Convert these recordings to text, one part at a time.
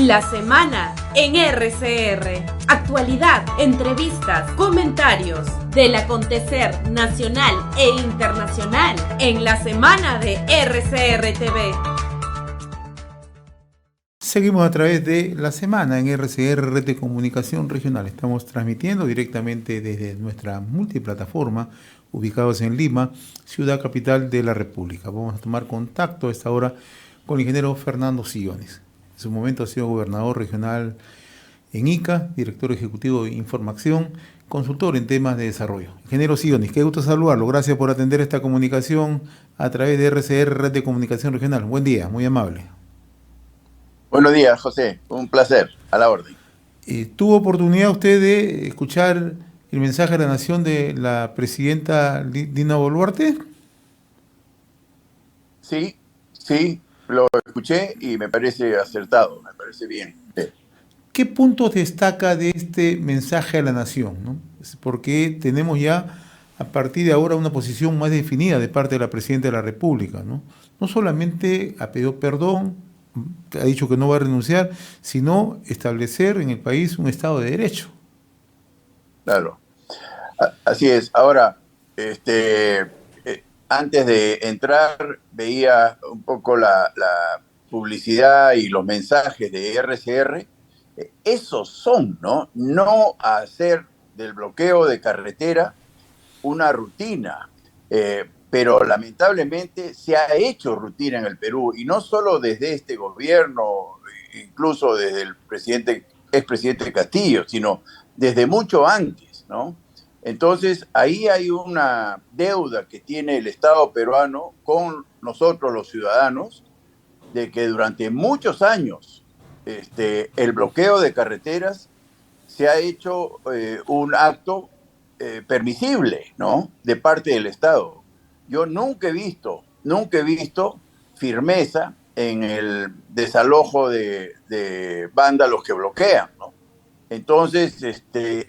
La semana en RCR. Actualidad, entrevistas, comentarios del acontecer nacional e internacional en la semana de RCR TV. Seguimos a través de La Semana en RCR, Red de Comunicación Regional. Estamos transmitiendo directamente desde nuestra multiplataforma, ubicados en Lima, ciudad capital de la República. Vamos a tomar contacto a esta hora con el ingeniero Fernando Sillones. En su momento ha sido gobernador regional en Ica, director ejecutivo de Información, consultor en temas de desarrollo. Ingeniero Sillones, qué gusto saludarlo. Gracias por atender esta comunicación a través de RCR, Red de Comunicación Regional. Buen día, muy amable. Buenos días, José. Un placer. A la orden. ¿Tuvo oportunidad usted de escuchar el mensaje de la Nación de la presidenta Dina Boluarte? Sí, lo escuché y me parece acertado, me parece bien. Sí. ¿Qué puntos destaca de este mensaje a la Nación, ¿no? Porque tenemos ya a partir de ahora una posición más definida de parte de la Presidenta de la República, ¿no? No solamente ha pedido perdón, ha dicho que no va a renunciar, sino establecer en el país un Estado de Derecho. Claro, así es. Ahora, antes de entrar, veía un poco la publicidad y los mensajes de RCR. Esos son, ¿no? No hacer del bloqueo de carretera una rutina. Pero lamentablemente se ha hecho rutina en el Perú, y no solo desde este gobierno, incluso desde el expresidente Castillo, sino desde mucho antes, ¿no? Entonces, ahí hay una deuda que tiene el Estado peruano con nosotros los ciudadanos, de que durante muchos años el bloqueo de carreteras se ha hecho un acto permisible, ¿no? De parte del Estado. Yo nunca he visto firmeza en el desalojo de vándalos que bloquean, ¿no? Entonces,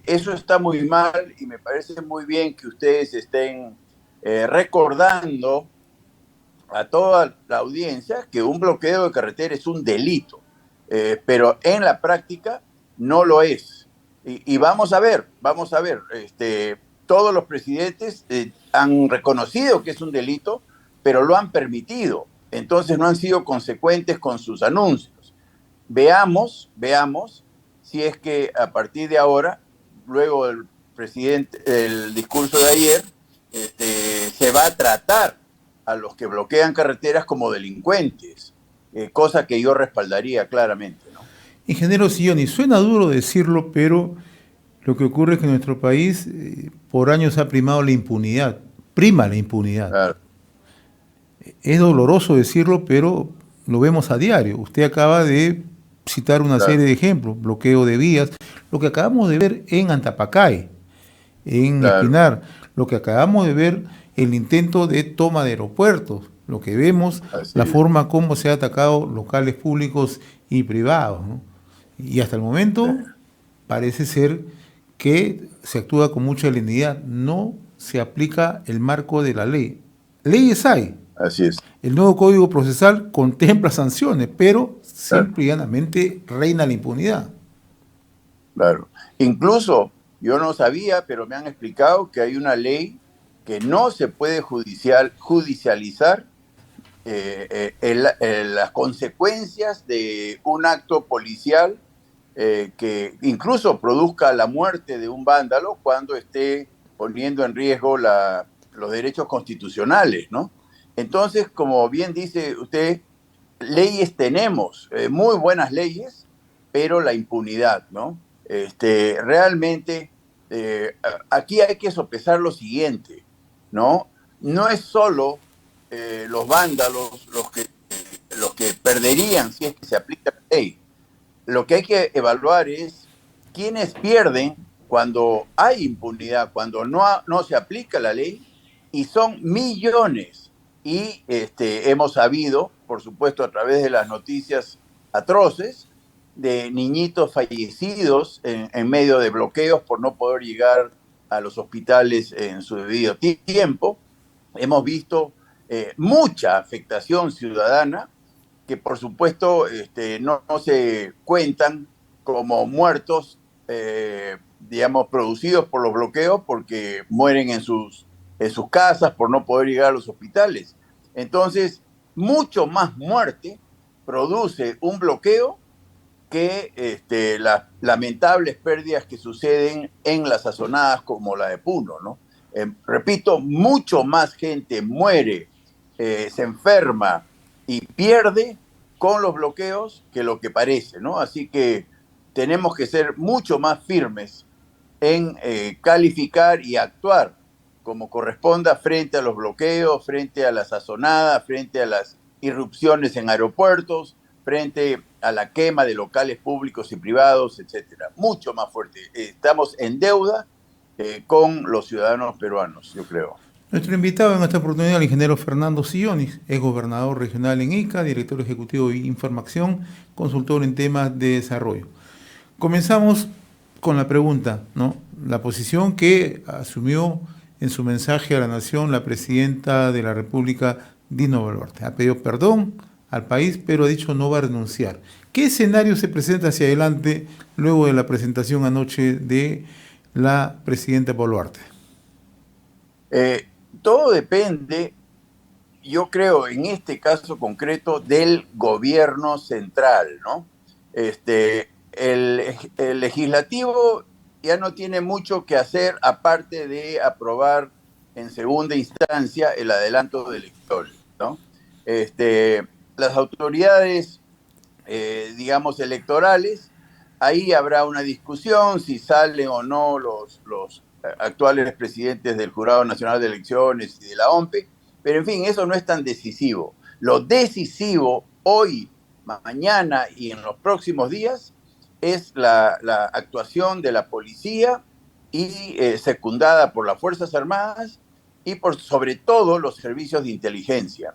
eso está muy mal, y me parece muy bien que ustedes estén recordando a toda la audiencia que un bloqueo de carretera es un delito, pero en la práctica no lo es. Y vamos a ver, todos los presidentes han reconocido que es un delito, pero lo han permitido. Entonces no han sido consecuentes con sus anuncios. Veamos si es que a partir de ahora, luego del discurso de ayer, se va a tratar a los que bloquean carreteras como delincuentes, cosa que yo respaldaría claramente, ¿no? Ingeniero Sillones, suena duro decirlo, pero lo que ocurre es que en nuestro país por años ha primado la impunidad, prima la impunidad. Claro. Es doloroso decirlo, pero lo vemos a diario. Usted acaba de citar una serie de ejemplos, bloqueo de vías, lo que acabamos de ver en Antapacay, en Espinar, lo que acabamos de ver, el intento de toma de aeropuertos, lo que vemos, la forma como se ha atacado locales públicos y privados, ¿no? Y hasta el momento parece ser que se actúa con mucha lenidad, no se aplica el marco de la ley. Leyes hay. Así es. El nuevo Código Procesal contempla sanciones, pero simple y llanamente reina la impunidad. Claro. Incluso yo no sabía, pero me han explicado que hay una ley que no se puede judicializar las consecuencias de un acto policial que incluso produzca la muerte de un vándalo cuando esté poniendo en riesgo los derechos constitucionales, ¿no? Entonces, como bien dice usted, leyes tenemos, muy buenas leyes, pero la impunidad, ¿no? Realmente, aquí hay que sopesar lo siguiente, ¿no? No es solo los vándalos los que perderían si es que se aplica la ley. Lo que hay que evaluar es quiénes pierden cuando hay impunidad, cuando no se aplica la ley, y son millones. Y hemos sabido, por supuesto, a través de las noticias atroces, de niñitos fallecidos en medio de bloqueos por no poder llegar a los hospitales en su debido tiempo. Hemos visto mucha afectación ciudadana que por supuesto no se cuentan como muertos, digamos, producidos por los bloqueos porque mueren en sus casas por no poder llegar a los hospitales. Entonces, mucho más muerte produce un bloqueo que las lamentables pérdidas que suceden en las sazonadas como la de Puno, ¿no? Repito, mucho más gente muere, se enferma y pierde con los bloqueos que lo que parece, ¿no? Así que tenemos que ser mucho más firmes en calificar y actuar como corresponda frente a los bloqueos, frente a las sazonadas, frente a las irrupciones en aeropuertos, frente a la quema de locales públicos y privados, etcétera. Mucho más fuerte. Estamos en deuda con los ciudadanos peruanos, yo creo. Nuestro invitado en esta oportunidad, el ingeniero Fernando Sillonis, es gobernador regional en Ica, director ejecutivo de Información, consultor en temas de desarrollo. Comenzamos con la pregunta, ¿no? La posición que asumió en su mensaje a la nación la presidenta de la República, Dina Boluarte. Ha pedido perdón al país, pero ha dicho no va a renunciar. ¿Qué escenario se presenta hacia adelante luego de la presentación anoche de la presidenta Boluarte? Todo depende, yo creo, en este caso concreto, del gobierno central, ¿no? El legislativo ya no tiene mucho que hacer aparte de aprobar en segunda instancia el adelanto de elecciones, ¿no? Las autoridades, digamos, electorales, ahí habrá una discusión si salen o no los actuales presidentes del Jurado Nacional de Elecciones y de la OMPE, pero en fin, eso no es tan decisivo. Lo decisivo hoy, mañana y en los próximos días es la actuación de la policía y secundada por las Fuerzas Armadas y por sobre todo los servicios de inteligencia.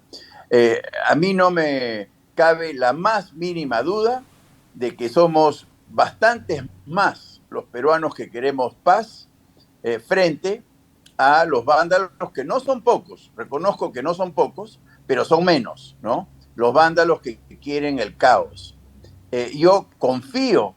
A mí no me cabe la más mínima duda de que somos bastantes más los peruanos que queremos paz frente a los vándalos, que no son pocos, reconozco que no son pocos, pero son menos, ¿no? Los vándalos que quieren el caos. Yo confío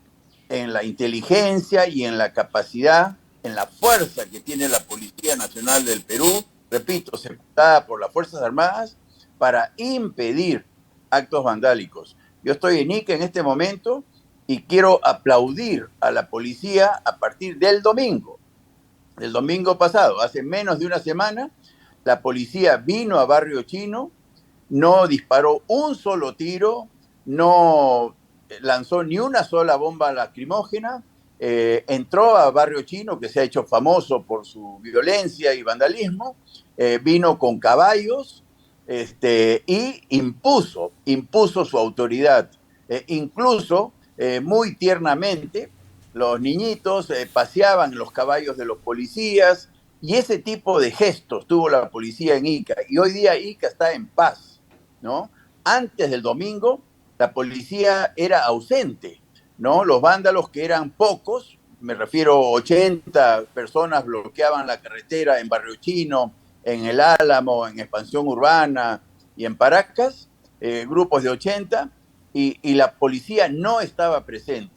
en la inteligencia y en la capacidad, en la fuerza que tiene la Policía Nacional del Perú, repito, secundada por las Fuerzas Armadas, para impedir actos vandálicos. Yo estoy en Ica en este momento y quiero aplaudir a la policía a partir del domingo pasado, hace menos de una semana. La policía vino a Barrio Chino, no disparó un solo tiro, no lanzó ni una sola bomba lacrimógena, entró a Barrio Chino, que se ha hecho famoso por su violencia y vandalismo, vino con caballos y impuso su autoridad. Incluso, muy tiernamente, los niñitos paseaban los caballos de los policías, y ese tipo de gestos tuvo la policía en Ica, y hoy día Ica está en paz, ¿no? Antes del domingo, la policía era ausente, ¿no? Los vándalos, que eran pocos, me refiero a 80 personas, bloqueaban la carretera en Barrio Chino, en El Álamo, en Expansión Urbana y en Paracas, grupos de 80, y la policía no estaba presente.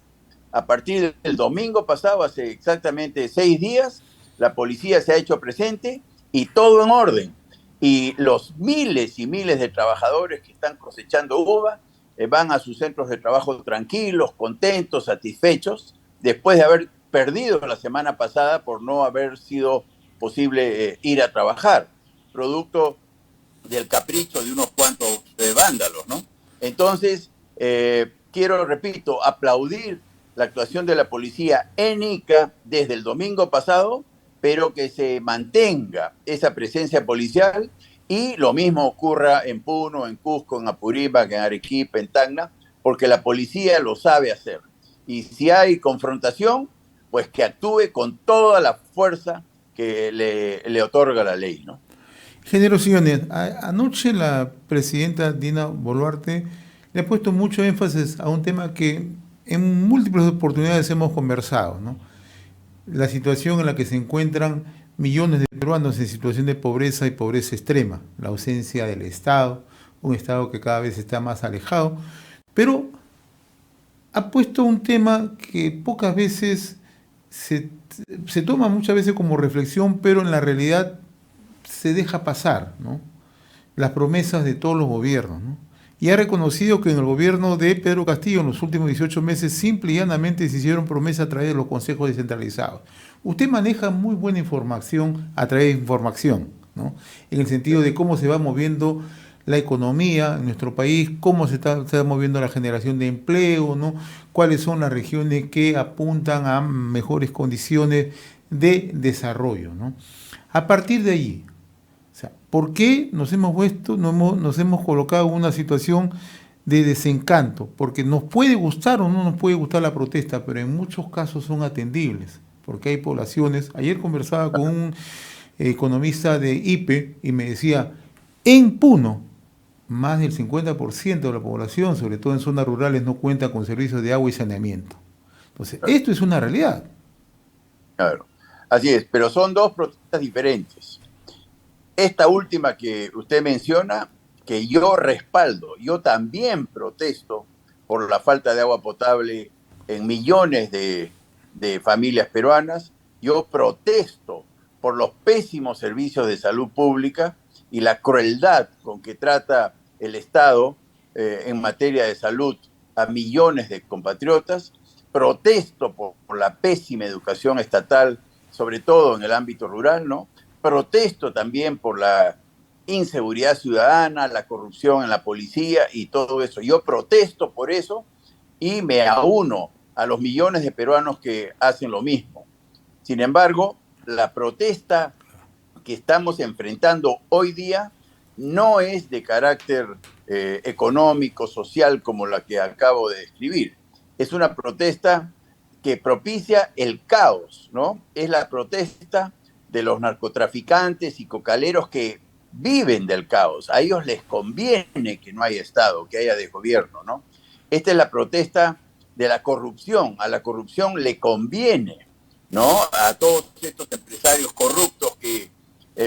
A partir del domingo pasado, hace exactamente 6 días, la policía se ha hecho presente y todo en orden. Y los miles y miles de trabajadores que están cosechando uva van a sus centros de trabajo tranquilos, contentos, satisfechos, después de haber perdido la semana pasada por no haber sido posible ir a trabajar, producto del capricho de unos cuantos vándalos, ¿no? Entonces, quiero, repito, aplaudir la actuación de la policía en Ica desde el domingo pasado, pero que se mantenga esa presencia policial, y lo mismo ocurra en Puno, en Cusco, en Apurímac, en Arequipa, en Tacna, porque la policía lo sabe hacer. Y si hay confrontación, pues que actúe con toda la fuerza que le otorga la ley, ¿no? Ingeniero Sillonis, anoche la presidenta Dina Boluarte le ha puesto mucho énfasis a un tema que en múltiples oportunidades hemos conversado, ¿no? La situación en la que se encuentran millones de peruanos en situación de pobreza y pobreza extrema, la ausencia del Estado un Estado que cada vez está más alejado, pero ha puesto un tema que pocas veces se toma muchas veces como reflexión, pero en la realidad se deja pasar, ¿no? Las promesas de todos los gobiernos, ¿no? Y ha reconocido que en el gobierno de Pedro Castillo en los últimos 18 meses simple y llanamente se hicieron promesas a través de los consejos descentralizados. Usted maneja muy buena información a través de información, ¿no? En el sentido de cómo se va moviendo la economía en nuestro país, cómo se está moviendo la generación de empleo, ¿no? Cuáles son las regiones que apuntan a mejores condiciones de desarrollo, ¿no? A partir de allí, o sea, ¿por qué nos hemos colocado en una situación de desencanto? Porque nos puede gustar o no nos puede gustar la protesta, pero en muchos casos son atendibles, porque hay poblaciones. Ayer conversaba con un economista de IPE y me decía, en Puno, más del 50% de la población, sobre todo en zonas rurales, no cuenta con servicios de agua y saneamiento. Entonces, esto es una realidad. Claro, así es, pero son dos protestas diferentes. Esta última que usted menciona, que yo respaldo, yo también protesto por la falta de agua potable en millones de familias peruanas, yo protesto por los pésimos servicios de salud pública y la crueldad con que trata el Estado en materia de salud a millones de compatriotas, protesto por la pésima educación estatal, sobre todo en el ámbito rural, ¿no? Protesto también por la inseguridad ciudadana, la corrupción en la policía y todo eso. Yo protesto por eso y me auno a los millones de peruanos que hacen lo mismo. Sin embargo, la protesta que estamos enfrentando hoy día no es de carácter económico, social, como la que acabo de describir. Es una protesta que propicia el caos, ¿no? Es la protesta de los narcotraficantes y cocaleros que viven del caos. A ellos les conviene que no haya Estado, que haya desgobierno, ¿no? Esta es la protesta de la corrupción. A la corrupción le conviene, ¿no? A todos estos empresarios corruptos que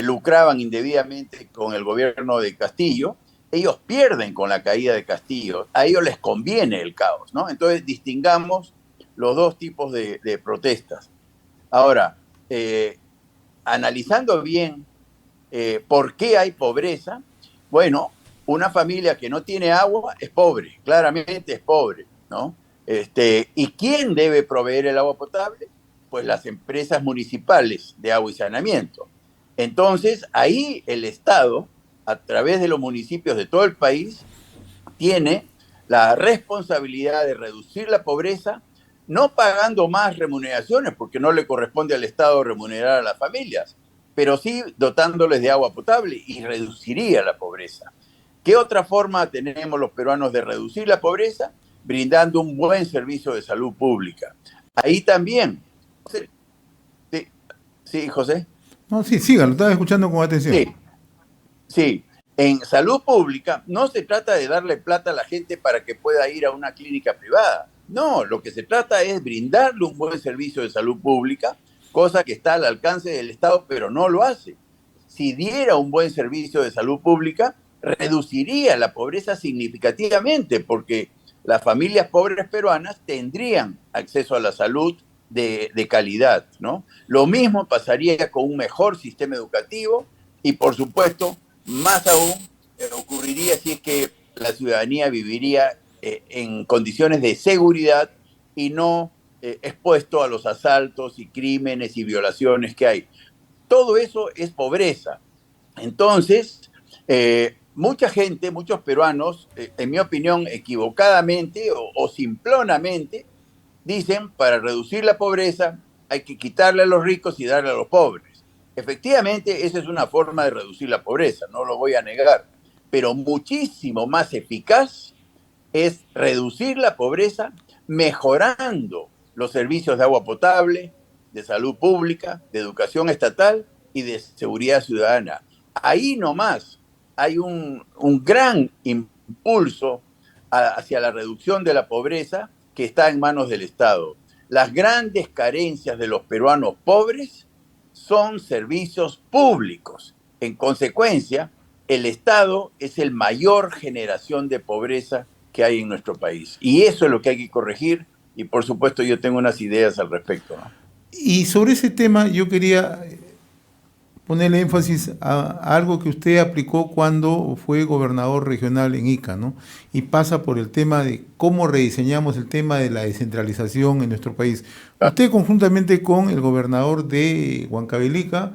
lucraban indebidamente con el gobierno de Castillo, ellos pierden con la caída de Castillo. A ellos les conviene el caos, ¿no? Entonces distingamos los dos tipos de protestas. Ahora, analizando bien por qué hay pobreza, bueno, una familia que no tiene agua es pobre, claramente es pobre, ¿no? ¿Y quién debe proveer el agua potable? Pues las empresas municipales de agua y saneamiento. Entonces, ahí el Estado, a través de los municipios de todo el país, tiene la responsabilidad de reducir la pobreza, no pagando más remuneraciones, porque no le corresponde al Estado remunerar a las familias, pero sí dotándoles de agua potable y reduciría la pobreza. ¿Qué otra forma tenemos los peruanos de reducir la pobreza? Brindando un buen servicio de salud pública. Ahí también. Sí, José. No, sí, siga, lo estaba escuchando con atención. Sí. En salud pública no se trata de darle plata a la gente para que pueda ir a una clínica privada. No, lo que se trata es brindarle un buen servicio de salud pública, cosa que está al alcance del Estado, pero no lo hace. Si diera un buen servicio de salud pública, reduciría la pobreza significativamente, porque las familias pobres peruanas tendrían acceso a la salud de calidad, ¿no? Lo mismo pasaría con un mejor sistema educativo y, por supuesto, más aún ocurriría si es que la ciudadanía viviría en condiciones de seguridad y no expuesto a los asaltos y crímenes y violaciones que hay. Todo eso es pobreza. Entonces, mucha gente, muchos peruanos, en mi opinión, equivocadamente o simplonamente, dicen, para reducir la pobreza hay que quitarle a los ricos y darle a los pobres. Efectivamente, esa es una forma de reducir la pobreza, no lo voy a negar, pero muchísimo más eficaz es reducir la pobreza mejorando los servicios de agua potable, de salud pública, de educación estatal y de seguridad ciudadana. Ahí nomás hay un gran impulso hacia la reducción de la pobreza que está en manos del Estado. Las grandes carencias de los peruanos pobres son servicios públicos. En consecuencia, el Estado es el mayor generación de pobreza que hay en nuestro país. Y eso es lo que hay que corregir. Y por supuesto yo tengo unas ideas al respecto, ¿no? Y sobre ese tema yo quería ponerle énfasis a algo que usted aplicó cuando fue gobernador regional en Ica, ¿no? Y pasa por el tema de cómo rediseñamos el tema de la descentralización en nuestro país. Usted, conjuntamente con el gobernador de Huancavelica,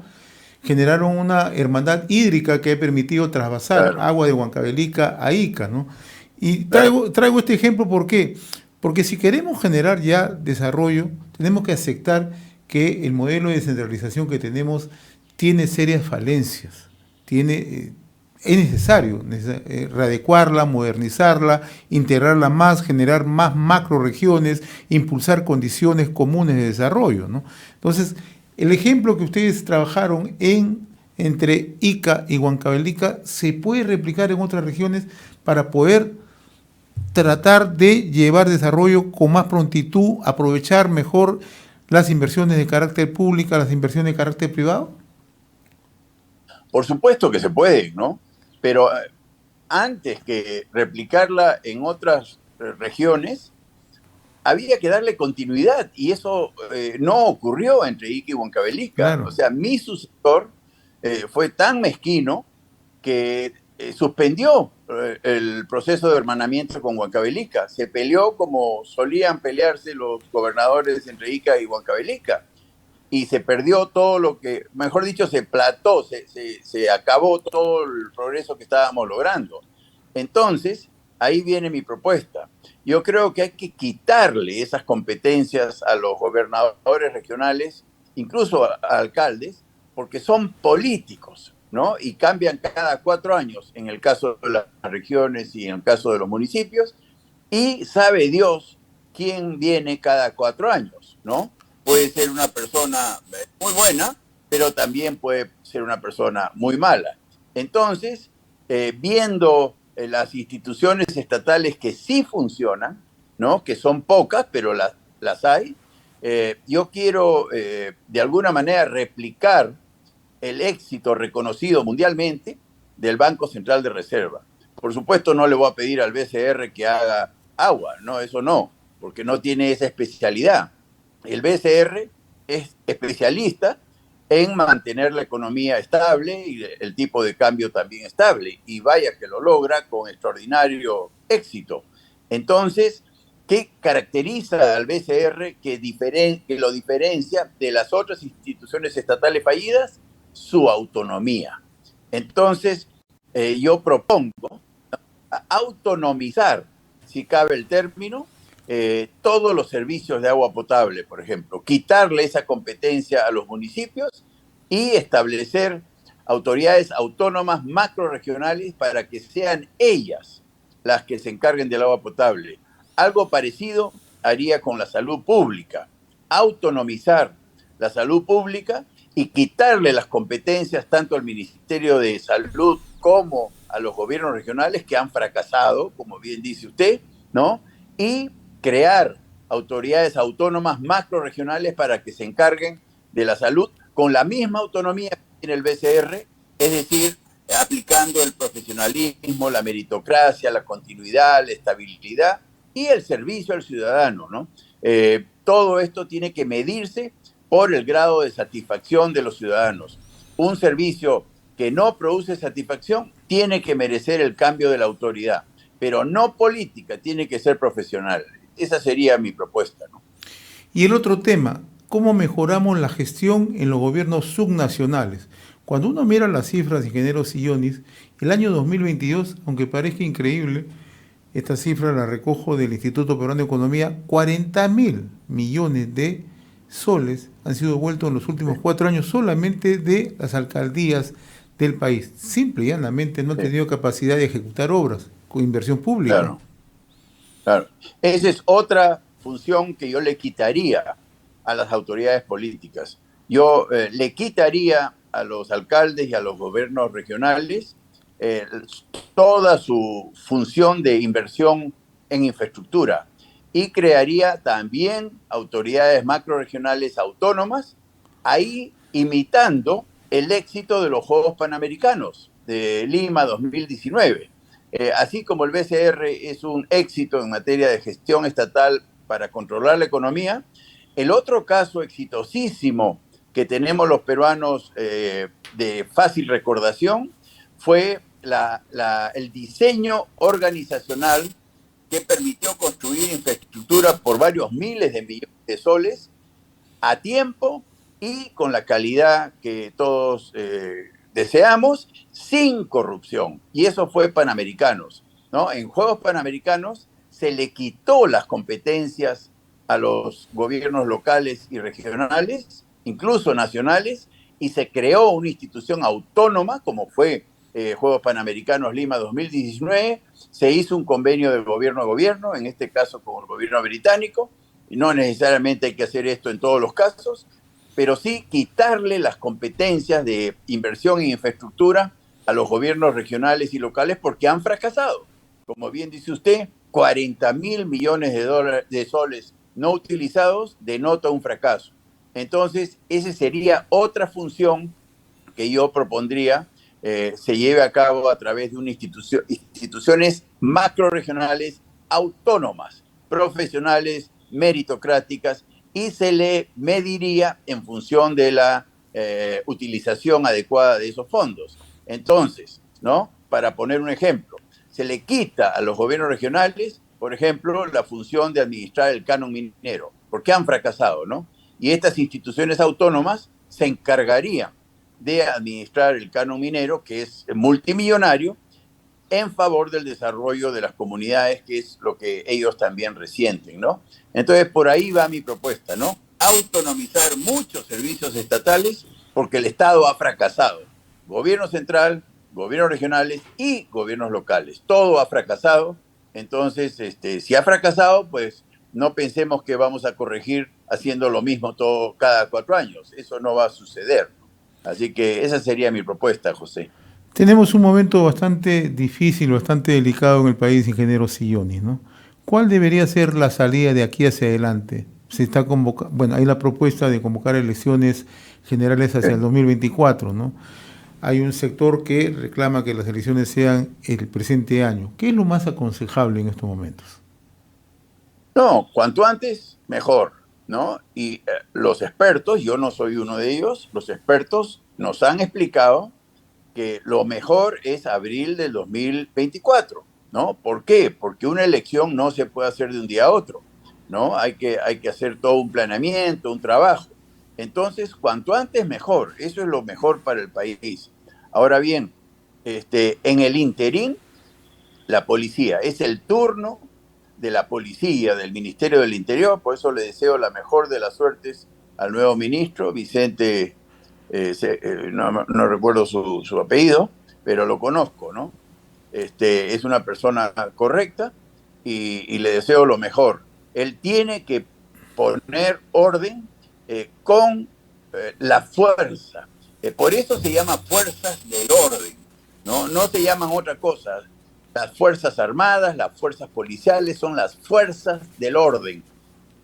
generaron una hermandad hídrica que ha permitido trasvasar agua de Huancavelica a Ica, ¿no? Y traigo este ejemplo, ¿por qué? Porque si queremos generar ya desarrollo, tenemos que aceptar que el modelo de descentralización que tenemos tiene serias falencias. Es necesario readecuarla, modernizarla, integrarla más, generar más macroregiones, impulsar condiciones comunes de desarrollo, ¿no? Entonces, el ejemplo que ustedes trabajaron entre Ica y Huancavelica se puede replicar en otras regiones para poder tratar de llevar desarrollo con más prontitud, aprovechar mejor las inversiones de carácter público, las inversiones de carácter privado. Por supuesto que se puede, ¿no? Pero antes que replicarla en otras regiones, había que darle continuidad y eso no ocurrió entre Ica y Huancavelica. Claro. O sea, mi sucesor fue tan mezquino que suspendió el proceso de hermanamiento con Huancavelica. Se peleó como solían pelearse los gobernadores entre Ica y Huancavelica. Y se perdió todo lo que, mejor dicho, se plató, se acabó todo el progreso que estábamos logrando. Entonces, ahí viene mi propuesta. Yo creo que hay que quitarle esas competencias a los gobernadores regionales, incluso a alcaldes, porque son políticos, ¿no? Y cambian cada 4 años, en el caso de las regiones y en el caso de los municipios, y sabe Dios quién viene cada 4 años, ¿no? Puede ser una persona muy buena, pero también puede ser una persona muy mala. Entonces, viendo las instituciones estatales que sí funcionan, ¿no? Que son pocas, pero las hay, yo quiero de alguna manera replicar el éxito reconocido mundialmente del Banco Central de Reserva. Por supuesto, no le voy a pedir al BCR que haga agua, no, eso no, porque no tiene esa especialidad. El BCR es especialista en mantener la economía estable y el tipo de cambio también estable. Y vaya que lo logra con extraordinario éxito. Entonces, ¿qué caracteriza al BCR que lo diferencia de las otras instituciones estatales fallidas? Su autonomía. Entonces, yo propongo autonomizar, si cabe el término, todos los servicios de agua potable, por ejemplo, quitarle esa competencia a los municipios y establecer autoridades autónomas macrorregionales para que sean ellas las que se encarguen del agua potable. Algo parecido haría con la salud pública, autonomizar la salud pública y quitarle las competencias tanto al Ministerio de Salud como a los gobiernos regionales que han fracasado, como bien dice usted, ¿no? Y crear autoridades autónomas macrorregionales para que se encarguen de la salud con la misma autonomía que tiene el BCR, es decir, aplicando el profesionalismo, la meritocracia, la continuidad, la estabilidad y el servicio al ciudadano, ¿no? Todo esto tiene que medirse por el grado de satisfacción de los ciudadanos. Un servicio que no produce satisfacción tiene que merecer el cambio de la autoridad, pero no política, tiene que ser profesional. Esa sería mi propuesta, ¿no? Y el otro tema, ¿cómo mejoramos la gestión en los gobiernos subnacionales? Cuando uno mira las cifras, ingeniero Sillonis, el año 2022, aunque parezca increíble, esta cifra la recojo del Instituto Peruano de Economía, 40.000 millones de soles han sido devueltos en los últimos 4 años solamente de las alcaldías del país. Simple y llanamente no han tenido capacidad de ejecutar obras con inversión pública. Claro, claro. Esa es otra función que yo le quitaría a las autoridades políticas. Yo le quitaría a los alcaldes y a los gobiernos regionales toda su función de inversión en infraestructura y crearía también autoridades macrorregionales autónomas, ahí imitando el éxito de los Juegos Panamericanos. de Lima 2019. Así como el BCR es un éxito en materia de gestión estatal para controlar la economía, el otro caso exitosísimo que tenemos los peruanos de fácil recordación fue el diseño organizacional que permitió construir infraestructura por varios miles de millones de soles a tiempo y con la calidad que todos deseamos, sin corrupción. Y eso fue Panamericanos, ¿no? En Juegos Panamericanos se le quitó las competencias a los gobiernos locales y regionales, incluso nacionales, y se creó una institución autónoma, como fue Juegos Panamericanos Lima 2019, se hizo un convenio de gobierno a gobierno, en este caso con el gobierno británico, y no necesariamente hay que hacer esto en todos los casos, pero sí quitarle las competencias de inversión en infraestructura a los gobiernos regionales y locales porque han fracasado. Como bien dice usted, 40.000 millones de soles no utilizados denota un fracaso. Entonces, esa sería otra función que yo propondría se lleve a cabo a través de instituciones macroregionales autónomas, profesionales, meritocráticas, y se le mediría en función de la utilización adecuada de esos fondos. Entonces, ¿no? Para poner un ejemplo, se le quita a los gobiernos regionales, por ejemplo, la función de administrar el canon minero, porque han fracasado, ¿no? Y estas instituciones autónomas se encargarían de administrar el canon minero, que es multimillonario, en favor del desarrollo de las comunidades, que es lo que ellos también resienten, ¿no? Entonces, por ahí va mi propuesta, ¿no? Autonomizar muchos servicios estatales porque el Estado ha fracasado. Gobierno central, gobiernos regionales y gobiernos locales. Todo ha fracasado. Entonces, si ha fracasado, pues no pensemos que vamos a corregir haciendo lo mismo cada 4 años. Eso no va a suceder. Así que esa sería mi propuesta, José. Tenemos un momento bastante difícil, bastante delicado en el país, ingeniero Sillonis, ¿no? ¿Cuál debería ser la salida de aquí hacia adelante? Se está bueno, hay la propuesta de convocar elecciones generales hacia el 2024, ¿no? Hay un sector que reclama que las elecciones sean el presente año. ¿Qué es lo más aconsejable en estos momentos? No, cuanto antes, mejor, ¿no? Y los expertos, yo no soy uno de ellos, los expertos nos han explicado que lo mejor es abril del 2024, ¿no? ¿Por qué? Porque una elección no se puede hacer de un día a otro, ¿no? Hay que hacer todo un planeamiento, un trabajo. Entonces, cuanto antes, mejor. Eso es lo mejor para el país. Ahora bien, en el interín, la policía, es el turno de la policía, del Ministerio del Interior, por eso le deseo la mejor de las suertes al nuevo ministro, Vicente, no recuerdo su apellido, pero lo conozco, ¿no? Es una persona correcta y le deseo lo mejor. Él tiene que poner orden con la fuerza. Por eso se llama fuerzas del orden, ¿no? No se llaman otra cosa. Las fuerzas armadas, las fuerzas policiales son las fuerzas del orden.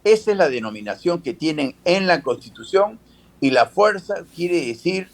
Esa es la denominación que tienen en la Constitución, y la fuerza quiere decir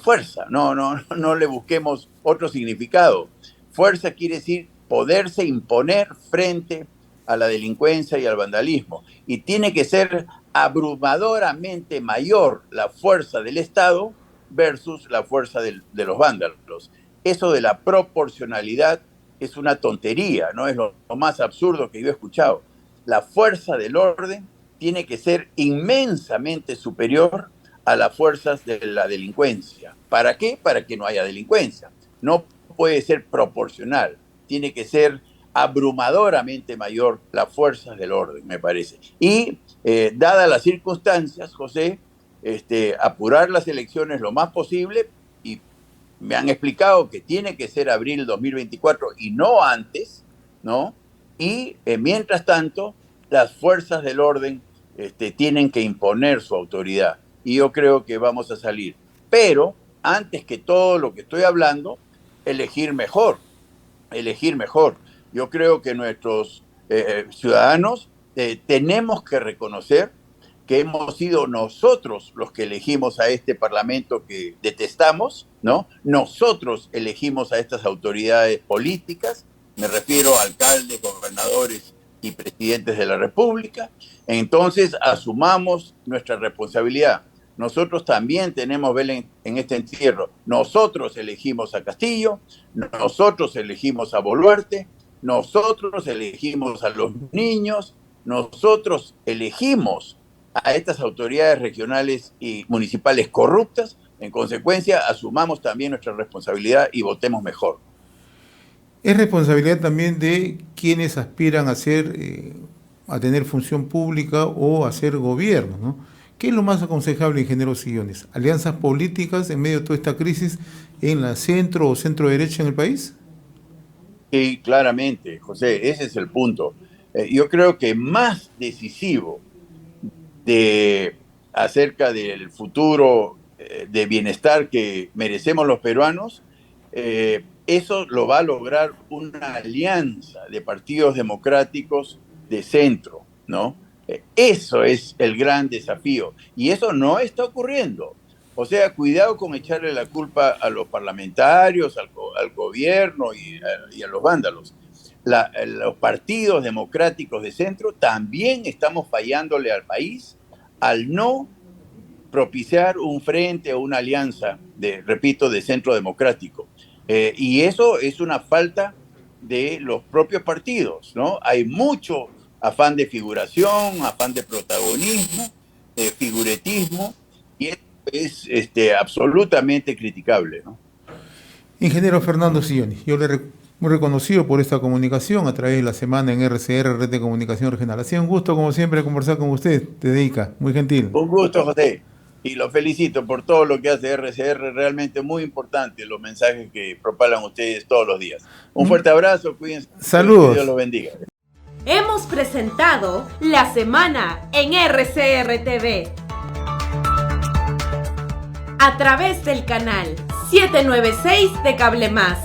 fuerza. No le busquemos otro significado. Fuerza quiere decir poderse imponer frente a la delincuencia y al vandalismo. Y tiene que ser abrumadoramente mayor la fuerza del Estado versus la fuerza de los vándalos. Eso de la proporcionalidad es una tontería, ¿no? Es lo más absurdo que yo he escuchado. La fuerza del orden tiene que ser inmensamente superior a las fuerzas de la delincuencia. ¿Para qué? Para que no haya delincuencia. No puede ser proporcional. Tiene que ser abrumadoramente mayor las fuerzas del orden, me parece. Y dadas las circunstancias, José, apurar las elecciones lo más posible, y me han explicado que tiene que ser abril 2024 y no antes, ¿no? Y mientras tanto, las fuerzas del orden tienen que imponer su autoridad. Y yo creo que vamos a salir. Pero, antes que todo lo que estoy hablando, elegir mejor. Elegir mejor. Yo creo que nuestros ciudadanos tenemos que reconocer que hemos sido nosotros los que elegimos a este parlamento que detestamos, ¿no? Nosotros elegimos a estas autoridades políticas, me refiero a alcaldes, gobernadores y presidentes de la República. Entonces asumamos nuestra responsabilidad. Nosotros también tenemos vela en este entierro. Nosotros elegimos a Castillo, nosotros elegimos a Boluarte, nosotros elegimos a los niños, nosotros elegimos a estas autoridades regionales y municipales corruptas. En consecuencia, asumamos también nuestra responsabilidad y votemos mejor. Es responsabilidad también de quienes aspiran a a tener función pública o a ser gobierno, ¿no? ¿Qué es lo más aconsejable, ingeniero Sillones? ¿Alianzas políticas en medio de toda esta crisis en la centro o centro derecha en el país? Sí, claramente, José, ese es el punto. Yo creo que más decisivo acerca del futuro de bienestar que merecemos los peruanos, eso lo va a lograr una alianza de partidos democráticos de centro, ¿no? Eso es el gran desafío y eso no está ocurriendo. O sea, cuidado con echarle la culpa a los parlamentarios, al gobierno y a los vándalos. Los partidos democráticos de centro también estamos fallándole al país al no propiciar un frente o una alianza, repito, de centro democrático. Y eso es una falta de los propios partidos, ¿no? Hay mucho afán de figuración, afán de protagonismo, figuretismo, y es absolutamente criticable, ¿no? Ingeniero Fernando Sillones, yo muy reconocido por esta comunicación a través de la semana en RCR, Red de Comunicación Regional. Ha sido un gusto, como siempre, conversar con usted, te dedica, muy gentil. Un gusto, José, y lo felicito por todo lo que hace RCR, realmente muy importante los mensajes que propalan ustedes todos los días. Un fuerte abrazo, cuídense. Saludos. Que Dios los bendiga. Hemos presentado La Semana en RCR TV a través del canal 796 de Cable Más.